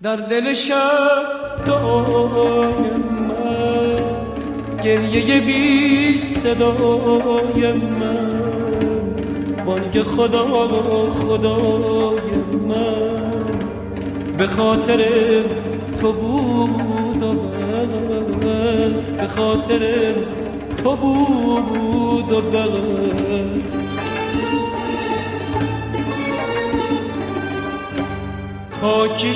در دل شب دعای من، گریه بی صدای من، بانگ خدا خدای من به خاطر تو بود و بس، به خاطر تو بود و بس. خاکی